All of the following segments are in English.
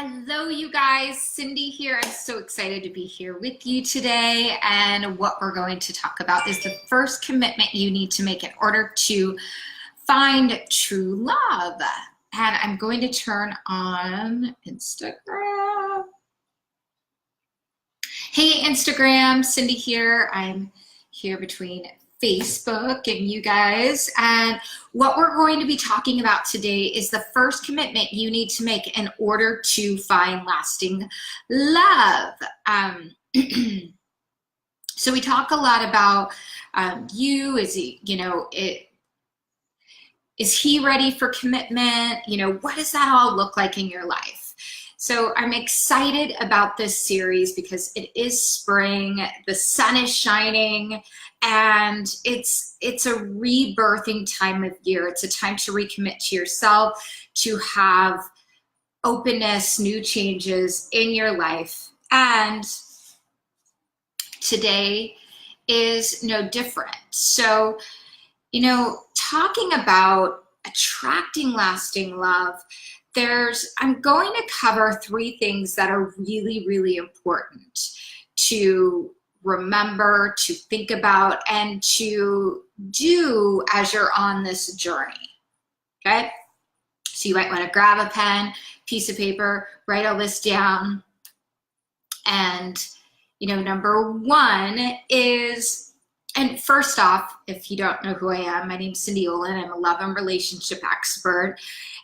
Hello, you guys. Cindy here. I'm so excited to be here with you today. And what we're going to talk about is the first commitment you need to make in order to find true love. And I'm going to turn on Instagram. Hey, Instagram. Cindy here. I'm here between Facebook and you guys. And what we're going to be talking about today is the first commitment you need to make in order to find lasting love. So we talk a lot about is he ready for commitment? What does that all look like in your life? So I'm excited about this series because it is spring, the sun is shining, and it's a rebirthing time of year. It's a time to recommit to yourself, to have openness, new changes in your life. And today is no different. So, talking about attracting lasting love, I'm going to cover 3 things that are really, really important to remember, to think about, and to do as you're on this journey, okay? So you might want to grab a pen, piece of paper, write all this down. And, number 1 is, and first off, if you don't know who I am, my name's Cindy Olin. I'm a love and relationship expert,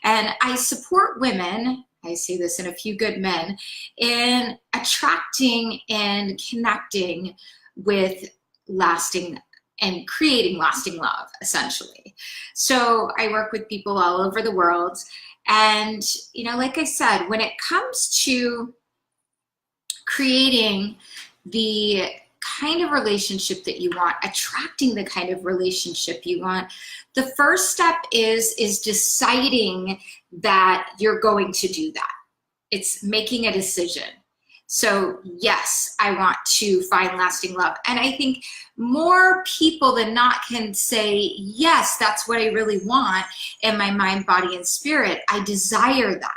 and I support women, I say this and a few good men, in attracting and connecting with lasting and creating lasting love, essentially. So I work with people all over the world. And, like I said, when it comes to creating the kind of relationship that you want, attracting the kind of relationship you want, the first step is deciding that you're going to do that. It's making a decision. So yes, I want to find lasting love. And I think more people than not can say, yes, that's what I really want in my mind, body, and spirit. I desire that,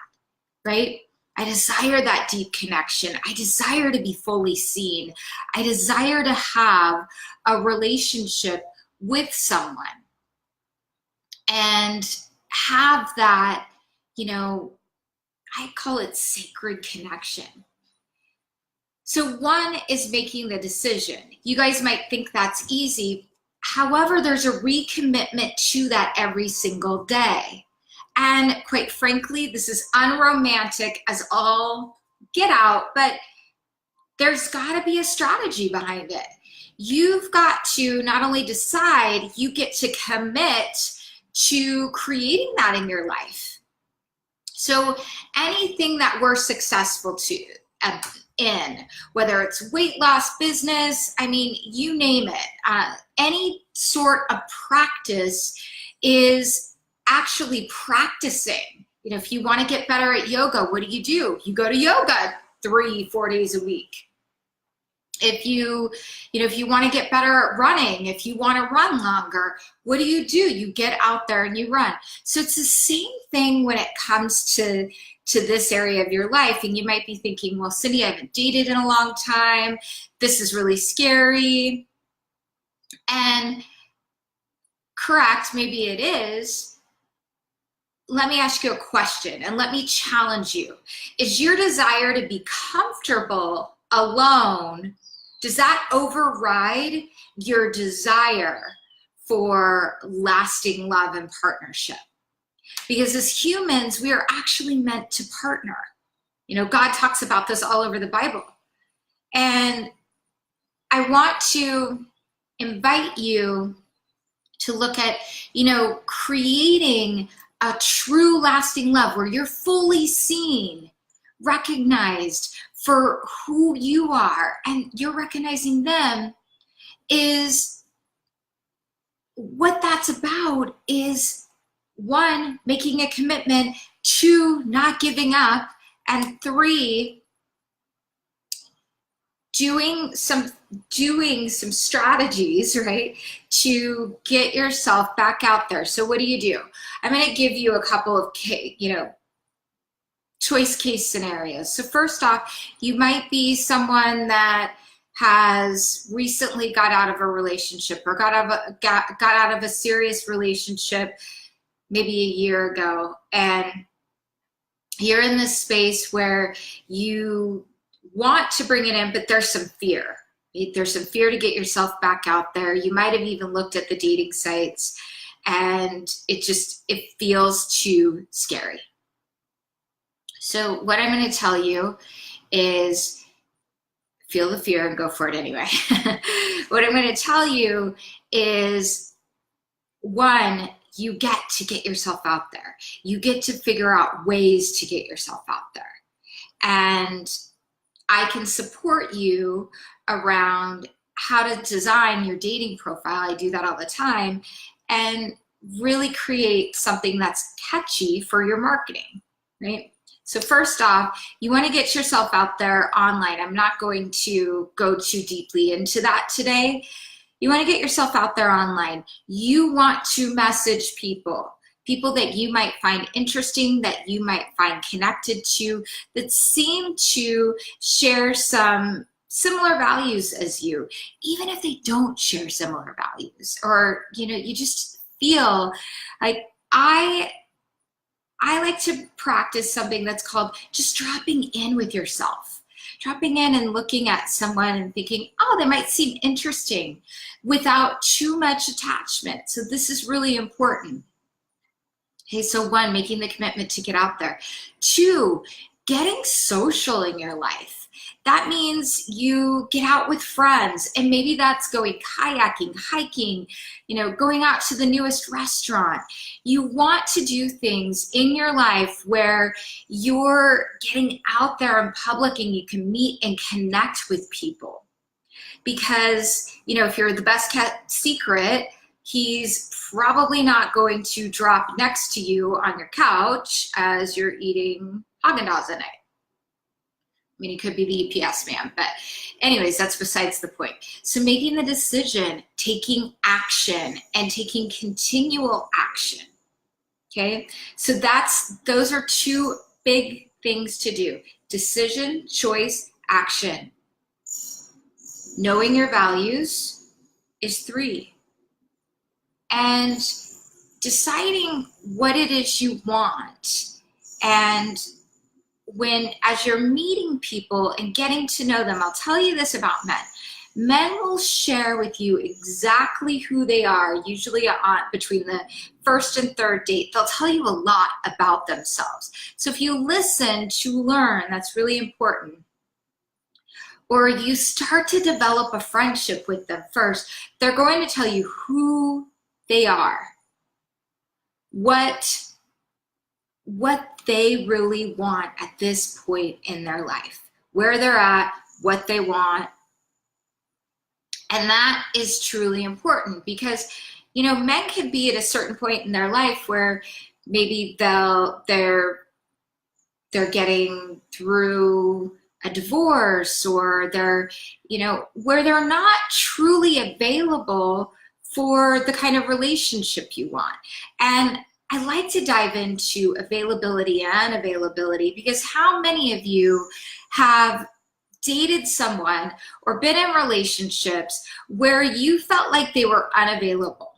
right? I desire that deep connection. I desire to be fully seen. I desire to have a relationship with someone and have that, I call it sacred connection. So 1 is making the decision. You guys might think that's easy. However, there's a recommitment to that every single day. And quite frankly, this is unromantic as all get out, but there's got to be a strategy behind it. You've got to not only decide, you get to commit to creating that in your life. So anything that we're successful in, whether it's weight loss, business, you name it, any sort of practice is actually practicing. If you want to get better at yoga, what do? You go to yoga 3-4 days a week. If you want to get better at running, if you want to run longer, what do? You get out there and you run. So it's the same thing when it comes to this area of your life. And you might be thinking, well, Cindy, I haven't dated in a long time. This is really scary. And correct, maybe it is. Let me ask you a question and let me challenge you. Is your desire to be comfortable alone, does that override your desire for lasting love and partnership? Because as humans, we are actually meant to partner. God talks about this all over the Bible. And I want to invite you to look at, creating a true lasting love where you're fully seen, recognized for who you are, and you're recognizing them. Is what that's about is 1, making a commitment, 2, not giving up, and 3, doing some strategies, right, to get yourself back out there. So what do? I'm going to give you a couple of choice case scenarios. So first off, you might be someone that has recently got out of a relationship or got out of a serious relationship maybe a year ago, and you're in this space where you want to bring it in, but there's some fear. There's some fear to get yourself back out there. You might have even looked at the dating sites, and it feels too scary. So what I'm going to tell you is feel the fear and go for it anyway. What I'm going to tell you is, one, you get to get yourself out there. You get to figure out ways to get yourself out there. And I can support you around how to design your dating profile. I do that all the time, and really create something that's catchy for your marketing, right? So first off, you want to get yourself out there online. I'm not going to go too deeply into that today. You want to get yourself out there online. You want to message people that you might find interesting, that you might find connected to, that seem to share some similar values as you, even if they don't share similar values, or you just feel like I like to practice something that's called just dropping in with yourself. Dropping in and looking at someone and thinking, oh, they might seem interesting, without too much attachment. So this is really important. Okay, so one, making the commitment to get out there. Two, getting social in your life. That means you get out with friends, and maybe that's going kayaking, hiking, going out to the newest restaurant. You want to do things in your life where you're getting out there in public and you can meet and connect with people. Because, if you're the best kept secret, he's probably not going to drop next to you on your couch as you're eating Haagen-Dazs at night. I mean, he could be the UPS man, but anyways, that's besides the point. So making the decision, taking action, and taking continual action, okay? So those are two big things to do. Decision, choice, action. Knowing your values is 3. And deciding what it is you want, and as you're meeting people and getting to know them, I'll tell you this about men. Men will share with you exactly who they are, usually between the first and third date. They'll tell you a lot about themselves. So if you listen to learn, that's really important. Or you start to develop a friendship with them first, they're going to tell you who they are, what they really want at this point in their life, where they're at, what they want. And that is truly important, because men can be at a certain point in their life where maybe they're getting through a divorce, or they're where they're not truly available for the kind of relationship you want. And I like to dive into availability and availability, because how many of you have dated someone or been in relationships where you felt like they were unavailable?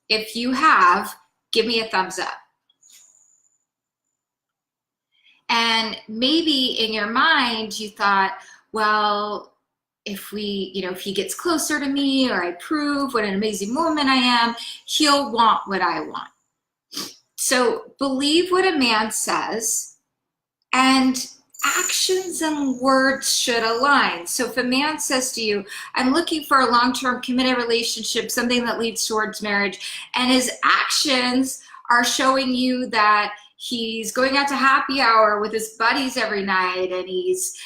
If you have, give me a thumbs up. And maybe in your mind you thought, well, if he gets closer to me, or I prove what an amazing woman I am, he'll want what I want. So believe what a man says, and actions and words should align. So if a man says to you, I'm looking for a long-term committed relationship, something that leads towards marriage, and his actions are showing you that he's going out to happy hour with his buddies every night, and he's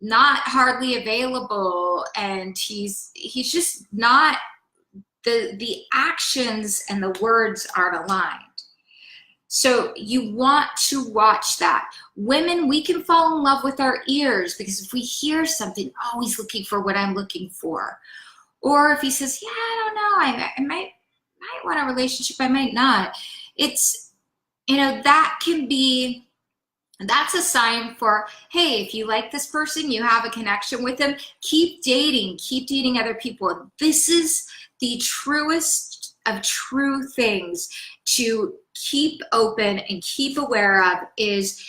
not hardly available, and he's just not, the actions and the words aren't aligned. So you want to watch that. Women, we can fall in love with our ears, because if we hear something, oh, he's looking for what I'm looking for. Or if he says, yeah, I don't know, I might want a relationship, I might not. It's, that can be That's a sign for, hey, if you like this person, you have a connection with them, keep dating other people. This is the truest of true things to keep open and keep aware of, is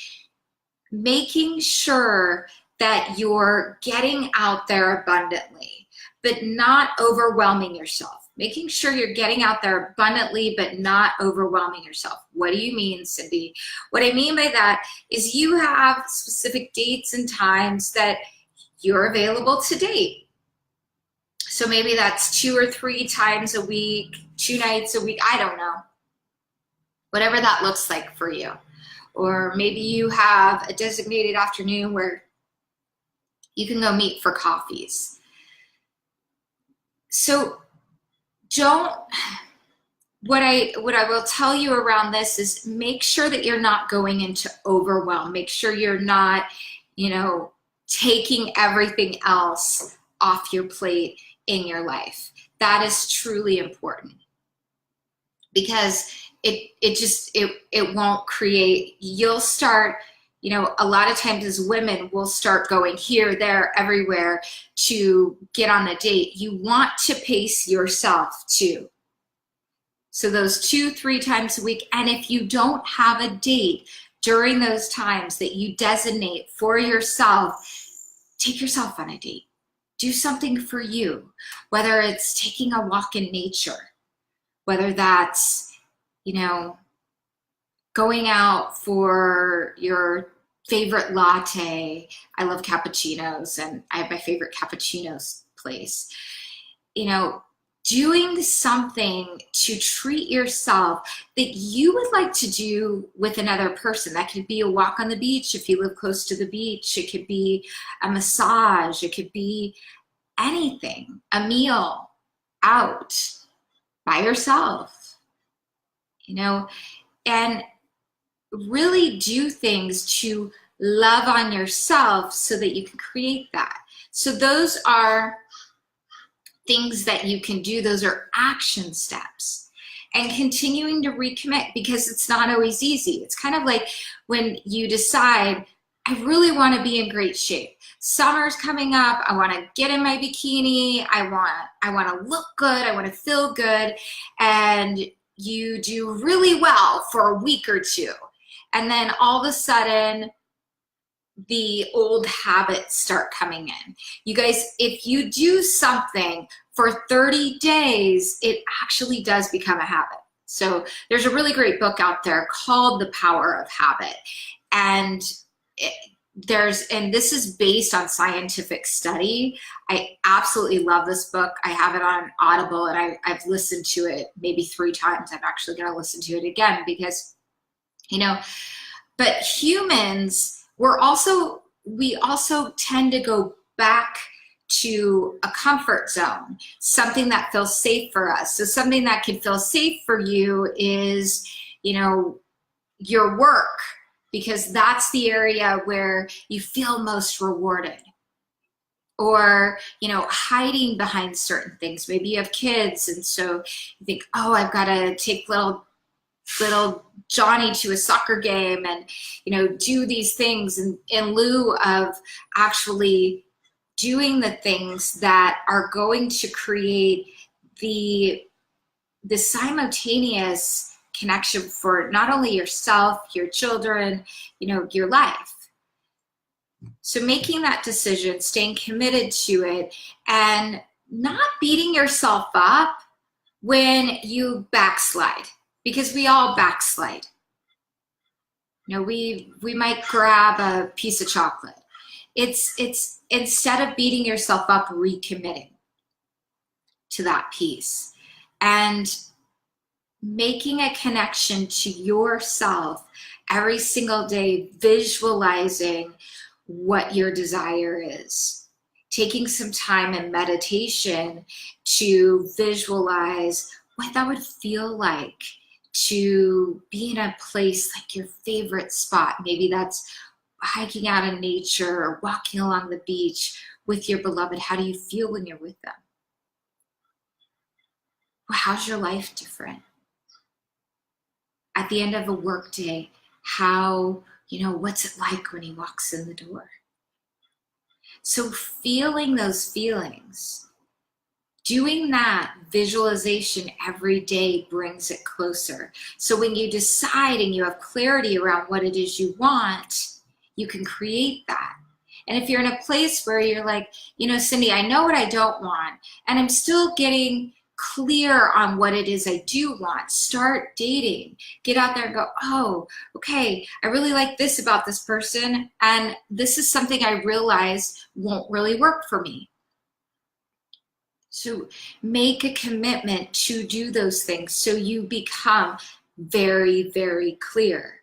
making sure that you're getting out there abundantly, but not overwhelming yourself. Making sure you're getting out there abundantly, but not overwhelming yourself. What do you mean, Cindy? What I mean by that is you have specific dates and times that you're available to date. So maybe that's 2 or 3 times a week, 2 nights a week, I don't know. Whatever that looks like for you. Or maybe you have a designated afternoon where you can go meet for coffees. So what I will tell you around this is make sure that you're not going into overwhelm. Make sure you're not, taking everything else off your plate in your life. That is truly important, because it won't create, you'll start, a lot of times as women, we'll start going here, there, everywhere to get on a date. You want to pace yourself too. So those 2, 3 times a week, and if you don't have a date during those times that you designate for yourself, take yourself on a date. Do something for you, whether it's taking a walk in nature, whether that's, going out for your favorite latte. I love cappuccinos, and I have my favorite cappuccinos place. Doing something to treat yourself that you would like to do with another person. That could be a walk on the beach if you live close to the beach. It could be a massage. It could be anything, a meal out by yourself, and really do things to love on yourself so that you can create that. So those are things that you can do. Those are action steps. And continuing to recommit, because it's not always easy. It's kind of like when you decide, I really want to be in great shape. Summer's coming up. I want to get in my bikini. I want to look good. I want to feel good. And you do really well for a week or 2. And then all of a sudden, the old habits start coming in. You guys, if you do something for 30 days, it actually does become a habit. So there's a really great book out there called The Power of Habit. And this is based on scientific study. I absolutely love this book. I have it on Audible, and I've listened to it maybe 3 times. I'm actually going to listen to it again because, but humans, we also tend to go back to a comfort zone, something that feels safe for us. So something that can feel safe for you is, your work, because that's the area where you feel most rewarded. Or, hiding behind certain things. Maybe you have kids, and so you think, oh, I've got to take little Johnny to a soccer game and, do these things in lieu of actually doing the things that are going to create the simultaneous connection for not only yourself, your children, your life. So making that decision, staying committed to it, and not beating yourself up when you backslide, because we all backslide. We might grab a piece of chocolate. It's instead of beating yourself up, recommitting to that piece and making a connection to yourself every single day, visualizing what your desire is. Taking some time in meditation to visualize what that would feel like to be in a place like your favorite spot. Maybe that's hiking out in nature or walking along the beach with your beloved. How do you feel when you're with them? Well, how's your life different? At the end of a work day, how What's it like when he walks in the door? So feeling those feelings, doing that visualization every day brings it closer. So when you decide and you have clarity around what it is you want, you can create that. And if you're in a place where you're like, Cindy, I know what I don't want, and I'm still getting clear on what it is I do want, start dating. Get out there and go, oh, okay, I really like this about this person, and this is something I realized won't really work for me. So make a commitment to do those things so you become very, very clear.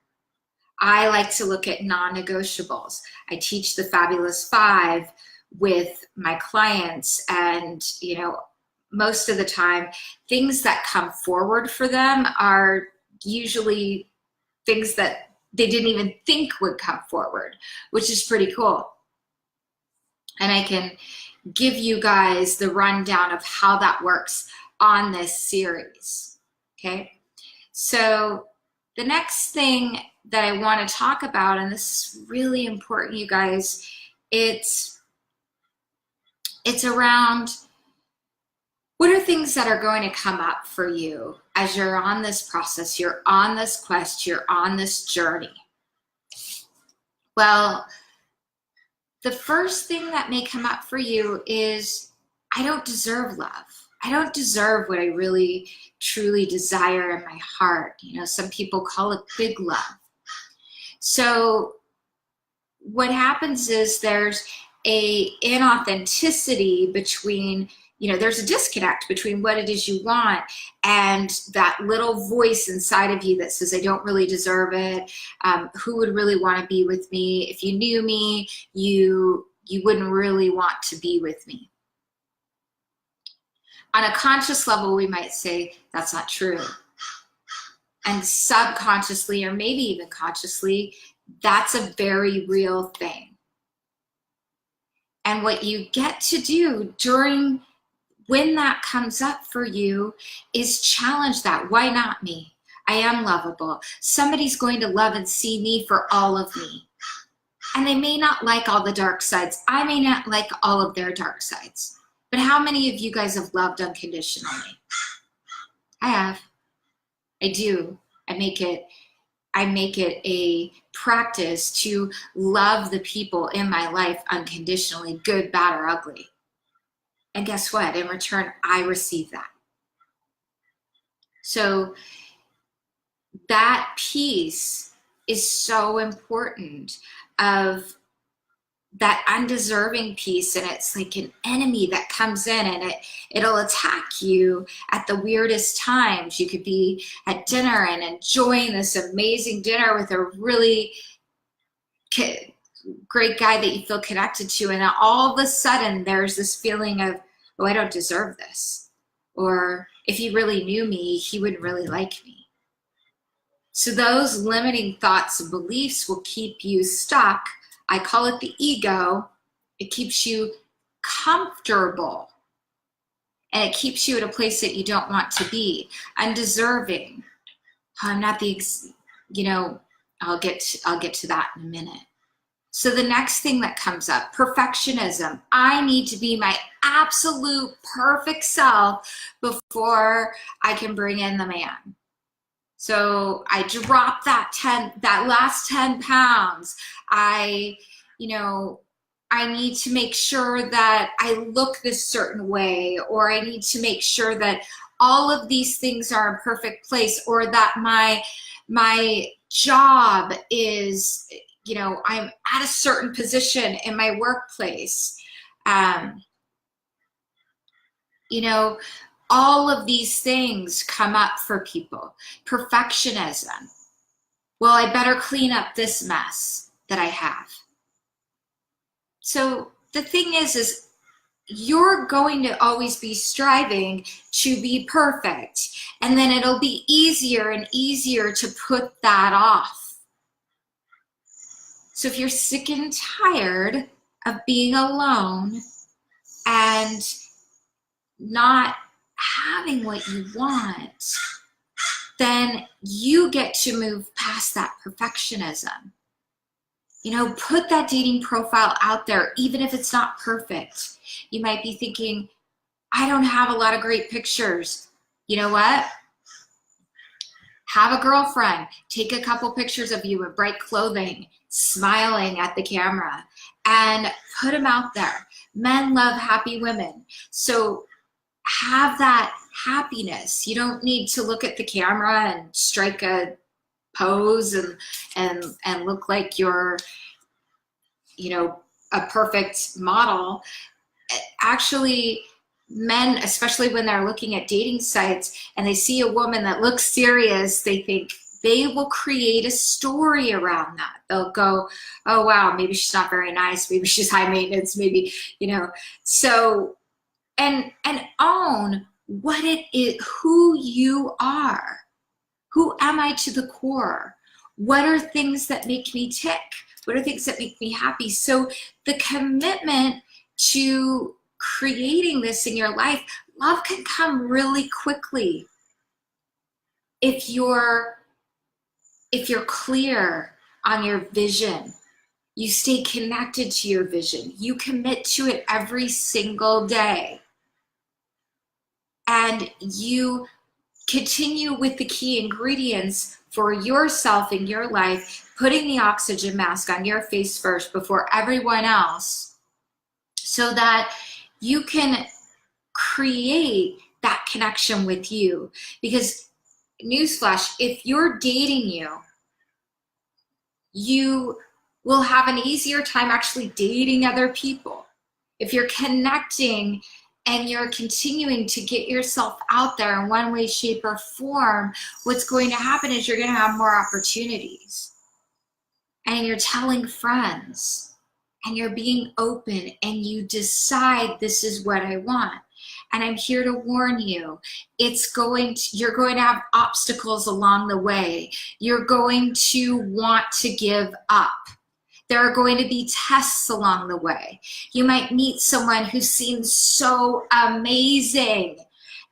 I like to look at non-negotiables. I teach the Fabulous Five with my clients, and most of the time, things that come forward for them are usually things that they didn't even think would come forward, which is pretty cool. And I can give you guys the rundown of how that works on this series, okay? So the next thing that I want to talk about, and this is really important, you guys, it's around what are things that are going to come up for you as you're on this process, you're on this quest, you're on this journey. Well, the first thing that may come up for you is, I don't deserve love. I don't deserve what I really, truly desire in my heart. Some people call it big love. So what happens is there's a inauthenticity between, there's a disconnect between what it is you want and that little voice inside of you that says, I don't really deserve it. Who would really want to be with me? If you knew me, you wouldn't really want to be with me. On a conscious level, we might say that's not true. And subconsciously, or maybe even consciously, that's a very real thing. And what you get to do when that comes up for you is challenge that. Why not me? I am lovable. Somebody's going to love and see me for all of me. And they may not like all the dark sides. I may not like all of their dark sides. But how many of you guys have loved unconditionally? I have. I do. I make it a practice to love the people in my life unconditionally, good, bad, or ugly. And guess what? In return, I receive that. So that piece is so important, of that undeserving piece, and it's like an enemy that comes in and it'll attack you at the weirdest times. You could be at dinner and enjoying this amazing dinner with a really great guy that you feel connected to, and all of a sudden there's this feeling of, oh, I don't deserve this, or if he really knew me, he wouldn't really like me. So those limiting thoughts and beliefs will keep you stuck. I call it the ego. It keeps you comfortable, and it keeps you at a place that you don't want to be. Undeserving. I'm not I'll get to that in a minute. So the next thing that comes up, perfectionism. I need to be my absolute perfect self before I can bring in the man. So I drop that last 10 pounds. I need to make sure that I look this certain way, or I need to make sure that all of these things are in perfect place, or that my job is, I'm at a certain position in my workplace. All of these things come up for people. Perfectionism. Well, I better clean up this mess that I have. So the thing is you're going to always be striving to be perfect, and then it'll be easier and easier to put that off. So if you're sick and tired of being alone and not having what you want, then you get to move past that perfectionism. Put that dating profile out there, even if it's not perfect. You might be thinking, I don't have a lot of great pictures. You know what? Have a girlfriend, take a couple pictures of you in bright clothing, smiling at the camera, and put them out there. Men love happy women. So have that happiness. You don't need to look at the camera and strike a pose and look like you're, a perfect model. Actually, men, especially when they're looking at dating sites and they see a woman that looks serious, they think they will create a story around that. They'll go, oh wow, maybe she's not very nice, maybe she's high maintenance, maybe, so and own what it is, who you are. Who am I to the core? What are things that make me tick? What are things that make me happy? So the commitment to creating this in your life, love can come really quickly if you're clear on your vision. You stay connected to your vision. You commit to it every single day. And you continue with the key ingredients for yourself in your life, putting the oxygen mask on your face first before everyone else, so that you can create that connection with you. Because newsflash, if you're dating you will have an easier time actually dating other people. If you're connecting and you're continuing to get yourself out there in one way, shape, or form, what's going to happen is you're going to have more opportunities. And you're telling friends, and you're being open, and you decide, this is what I want. And I'm here to warn you, you're going to have obstacles along the way. You're going to want to give up. There are going to be tests along the way. You might meet someone who seems so amazing,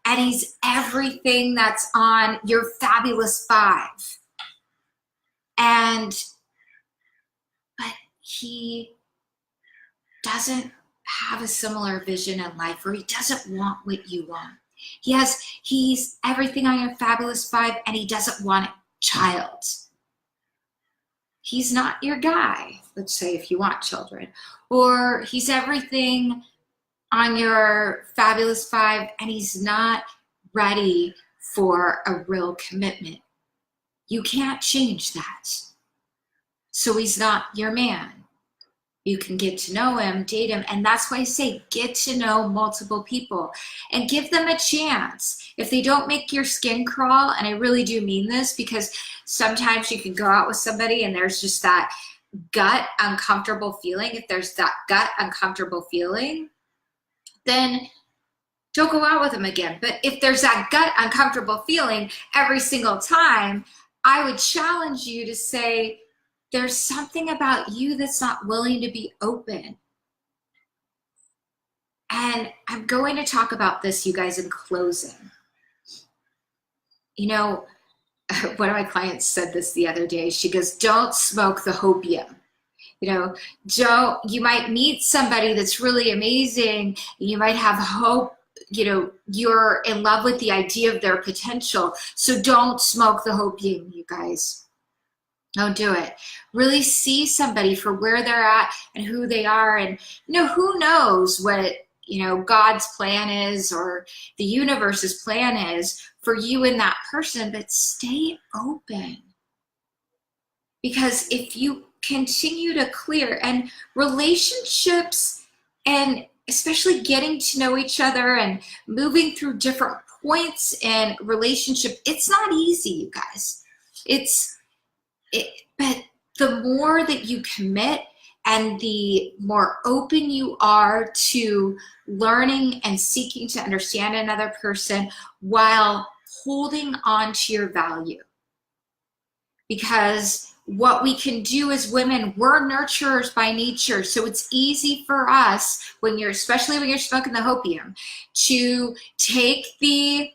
and he's everything that's on your fabulous 5. But he doesn't have a similar vision in life, or he doesn't want what you want. He's everything on your fabulous 5, and he doesn't want a child. He's not your guy, let's say, if you want children. Or he's everything on your fabulous 5, and he's not ready for a real commitment. You can't change that. So he's not your man. You can get to know him, date him, and that's why I say get to know multiple people and give them a chance. If they don't make your skin crawl, and I really do mean this, because sometimes you can go out with somebody and there's just that gut uncomfortable feeling. If there's that gut uncomfortable feeling, then don't go out with them again. But if there's that gut uncomfortable feeling every single time, I would challenge you to say, there's something about you that's not willing to be open. And I'm going to talk about this, you guys, in closing. One of my clients said this the other day. She goes, don't smoke the hopium. You might meet somebody that's really amazing. You might have hope, you're in love with the idea of their potential. So don't smoke the hopium, you guys. Don't do it. Really see somebody for where they're at and who they are. And, who knows what, God's plan is, or the universe's plan is for you and that person, but stay open. Because if you continue to clear, and relationships, and especially getting to know each other and moving through different points in relationship, it's not easy, you guys. But the more that you commit and the more open you are to learning and seeking to understand another person while holding on to your value. Because what we can do as women, we're nurturers by nature. So it's easy for us, especially when you're smoking the hopium, to take the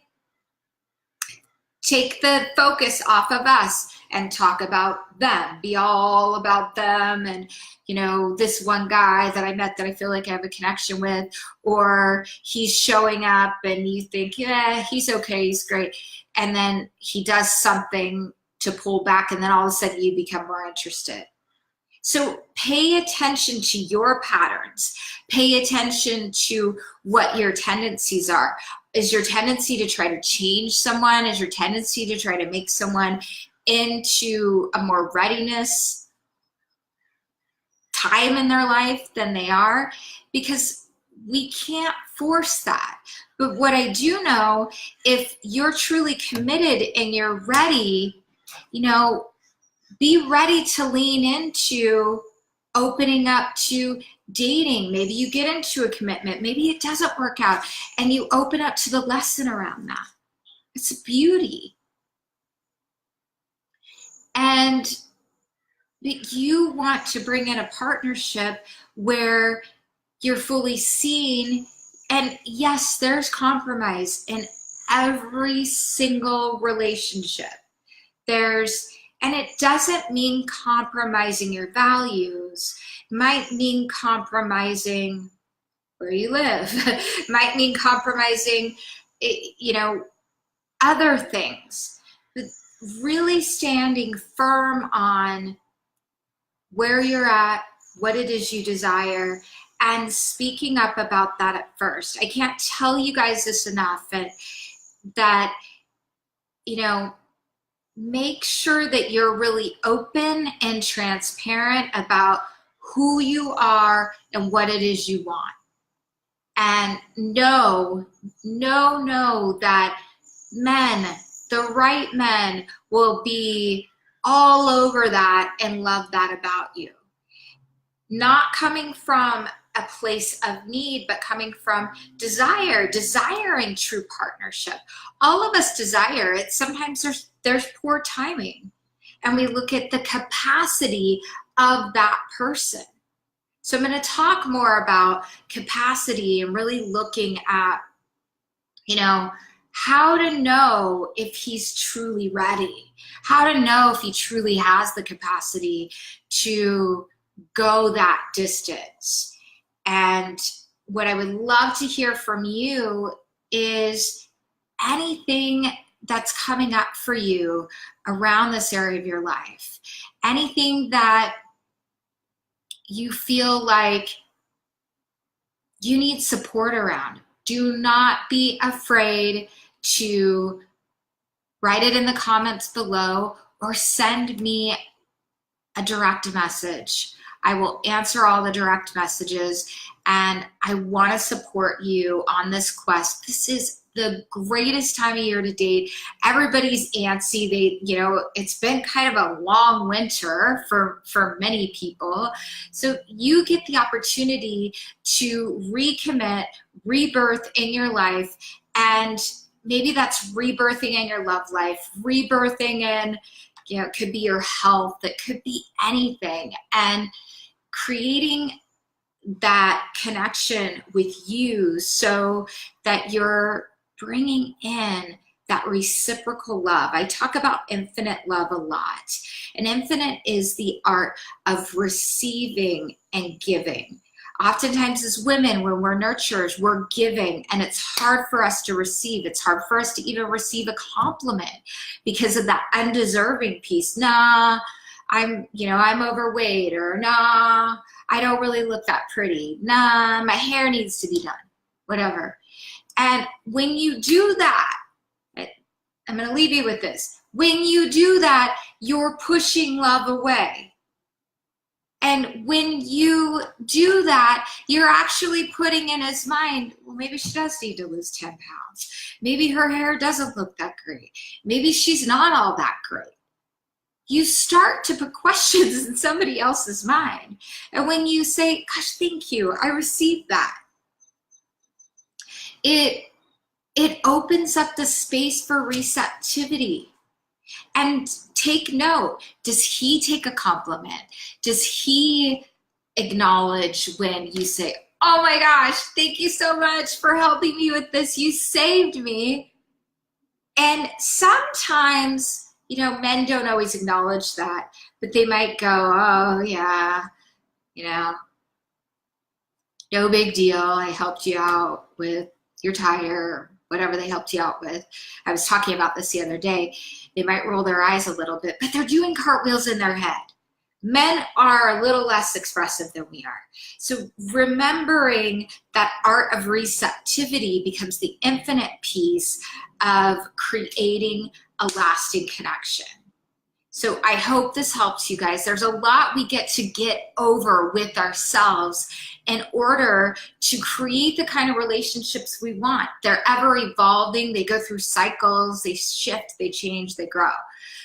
focus off of us and talk about them, be all about them, and this one guy that I met that I feel like I have a connection with, or he's showing up and you think, yeah, he's okay, he's great, and then he does something to pull back, and then all of a sudden you become more interested. So pay attention to your patterns. Pay attention to what your tendencies are. Is your tendency to try to change someone? Is your tendency to try to make someone into a more readiness time in their life than they are? Because we can't force that. But what I do know, if you're truly committed and you're ready, be ready to lean into opening up to dating. Maybe you get into a commitment, maybe it doesn't work out, and you open up to the lesson around that. It's a beauty. And you want to bring in a partnership where you're fully seen. And yes, there's compromise in every single relationship. And it doesn't mean compromising your values. It might mean compromising where you live. It might mean compromising, other things. But really standing firm on where you're at, what it is you desire, and speaking up about that at first. I can't tell you guys this enough, that make sure that you're really open and transparent about who you are and what it is you want. And know that men, the right men, will be all over that and love that about you. Not coming from a place of need, but coming from desiring true partnership. All of us desire it. Sometimes there's poor timing, and we look at the capacity of that person. So I'm going to talk more about capacity and really looking at, how to know if he's truly ready, how to know if he truly has the capacity to go that distance. And what I would love to hear from you is anything that's coming up for you around this area of your life. Anything that you feel like you need support around. Do not be afraid to write it in the comments below or send me a direct message. I will answer all the direct messages, and I want to support you on this quest. This is the greatest time of year to date. Everybody's antsy. It's been kind of a long winter for many people. So you get the opportunity to recommit, rebirth in your life, and maybe that's rebirthing in your love life, rebirthing in, it could be your health, it could be anything, and creating that connection with you so that you're bringing in that reciprocal love. I talk about infinite love a lot. And infinite is the art of receiving and giving. Oftentimes as women, when we're nurturers, we're giving, and it's hard for us to receive. It's hard for us to even receive a compliment because of that undeserving piece. Nah, I'm overweight, or nah, I don't really look that pretty. Nah, my hair needs to be done, whatever. And when you do that, I'm going to leave you with this. When you do that, you're pushing love away. And when you do that, you're actually putting in his mind, well, maybe she does need to lose 10 pounds. Maybe her hair doesn't look that great. Maybe she's not all that great. You start to put questions in somebody else's mind. And when you say, gosh, thank you, I received that, it opens up the space for receptivity. And take note, does he take a compliment? Does he acknowledge when you say, oh my gosh, thank you so much for helping me with this, you saved me? And sometimes You know, men don't always acknowledge that, but they might go, oh, yeah, you know, no big deal. I helped you out with your tire, whatever they helped you out with. I was talking about this the other day. They might roll their eyes a little bit, but they're doing cartwheels in their head. Men are a little less expressive than we are. So remembering that art of receptivity becomes the infinite piece of creating a lasting connection. So I hope this helps you guys. There's a lot we get to get over with ourselves in order to create the kind of relationships we want. They're ever evolving. They go through cycles. They shift, they change, they grow.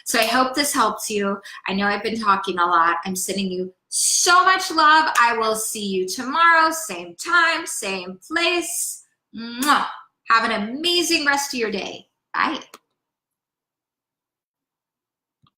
So I hope this helps you. I know I've been talking a lot. I'm sending you so much love. I will see you tomorrow, same time, same place. Mwah. Have an amazing rest of your day. Bye.